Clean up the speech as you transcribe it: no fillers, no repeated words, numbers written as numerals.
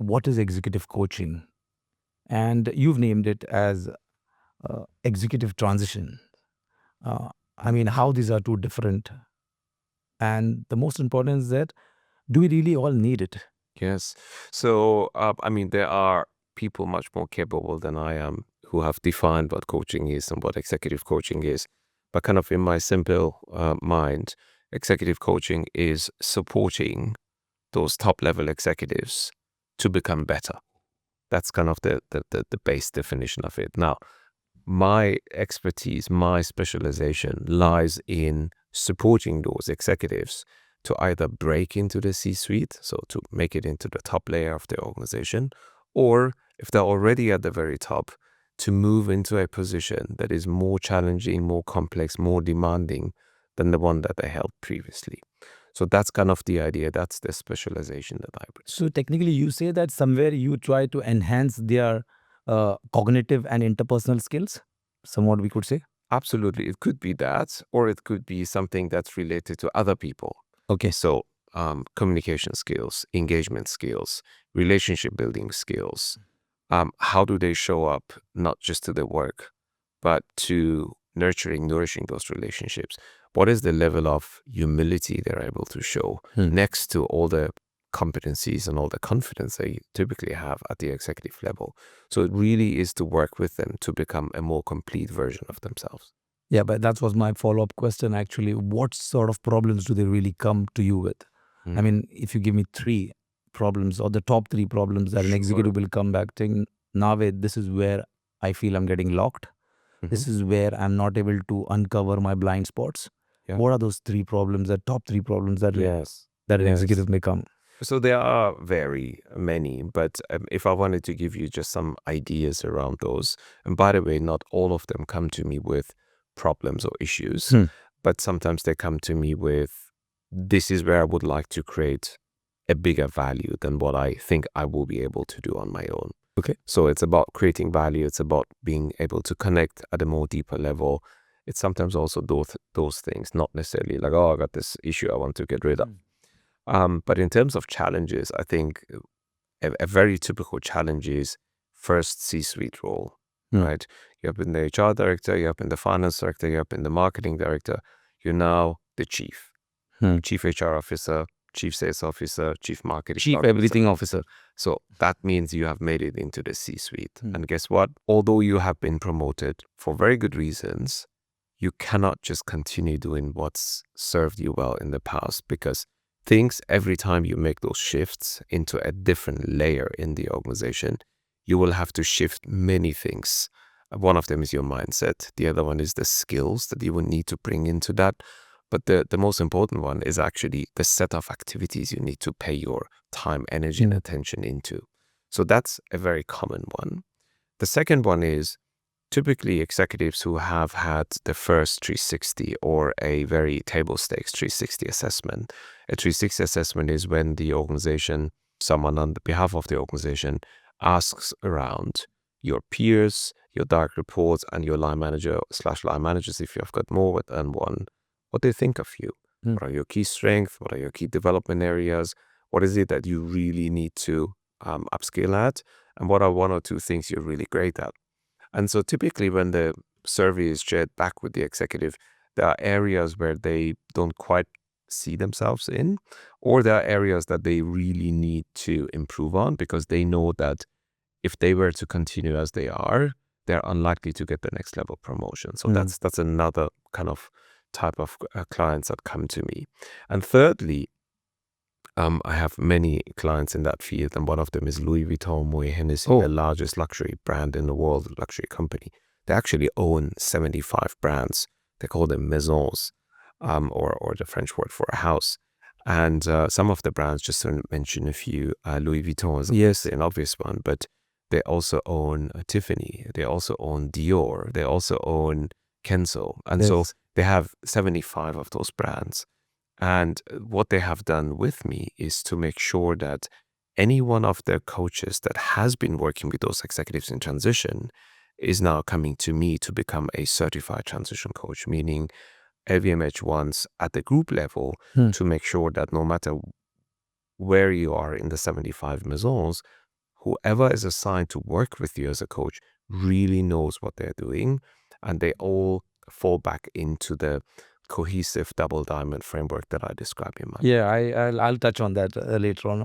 what is executive coaching? And you've named it as executive transition. I mean, how these are two different. And the most important is that, do we really all need it? Yes. So, I mean, there are people much more capable than I am who have defined what coaching is and what executive coaching is. But kind of in my simple mind, executive coaching is supporting those top level executives to become better. That's kind of the base definition of it. Now, my expertise, my specialization lies in supporting those executives to either break into the C-suite, so to make it into the top layer of the organization, or if they're already at the very top, to move into a position that is more challenging, more complex, more demanding than the one that they held previously. So that's kind of the idea. That's the specialization that I bring. So technically, you say that somewhere you try to enhance their cognitive and interpersonal skills, somewhat we could say. Absolutely. It could be that, or it could be something that's related to other people. Okay. So communication skills, engagement skills, relationship building skills. How do they show up, not just to their work, but to nourishing those relationships? What is the level of humility they're able to show next to all the competencies and all the confidence they typically have at the executive level? So it really is to work with them to become a more complete version of themselves. Yeah, but that was my follow-up question actually. What sort of problems do they really come to you with? I mean, if you give me 3 problems or the top 3 problems that an executive will come back saying, Naved, this is where I feel I'm getting locked. This is where I'm not able to uncover my blind spots. Yeah. What are those 3 problems, the top 3 problems that Yes. an executive may come? So there are very many, but if I wanted to give you just some ideas around those, and by the way, not all of them come to me with problems or issues, but sometimes they come to me with, this is where I would like to create a bigger value than what I think I will be able to do on my own. Okay. So it's about creating value. It's about being able to connect at a more deeper level. It's sometimes also those things, not necessarily like, oh, I got this issue I want to get rid of. But in terms of challenges, I think a very typical challenge is first C-suite role, right? You've been the HR director, you've been the finance director, you've been the marketing director. You're now the chief HR officer, chief sales officer, chief marketing Chief officer. everything officer. So that means you have made it into the C-suite. And guess what? Although you have been promoted for very good reasons, you cannot just continue doing what's served you well in the past, because things, every time you make those shifts into a different layer in the organization, you will have to shift many things. One of them is your mindset. The other one is the skills that you will need to bring into that. But the most important one is actually the set of activities you need to pay your time, energy, and attention into. So that's a very common one. The second one is typically executives who have had the first 360 or a very table stakes 360 assessment. A 360 assessment is when the organization, someone on the behalf of the organization, asks around your peers, your direct reports, and your line manager / line managers, if you've got more than one, what they think of you. What are your key strengths? What are your key development areas? What is it that you really need to upskill at? And what are 1 or 2 things you're really great at? And so typically when the survey is shared back with the executive, there are areas where they don't quite see themselves in, or there are areas that they really need to improve on, because they know that if they were to continue as they are, they're unlikely to get the next level promotion. So that's another kind of type of clients that come to me. And thirdly, I have many clients in that field, and one of them is Louis Vuitton, Moet Hennessy, the largest luxury brand in the world, luxury company. They actually own 75 brands. They call them maisons, or the French word for a house. And some of the brands, just to mention a few, Louis Vuitton is an obvious one, but they also own Tiffany. They also own Dior. They also own Kenzo. And so they have 75 of those brands. And what they have done with me is to make sure that any one of their coaches that has been working with those executives in transition is now coming to me to become a certified transition coach, meaning LVMH wants at the group level to make sure that no matter where you are in the 75 maisons, whoever is assigned to work with you as a coach really knows what they're doing, and they all fall back into the cohesive double diamond framework that I described in my book. Yeah, I'll touch on that later on.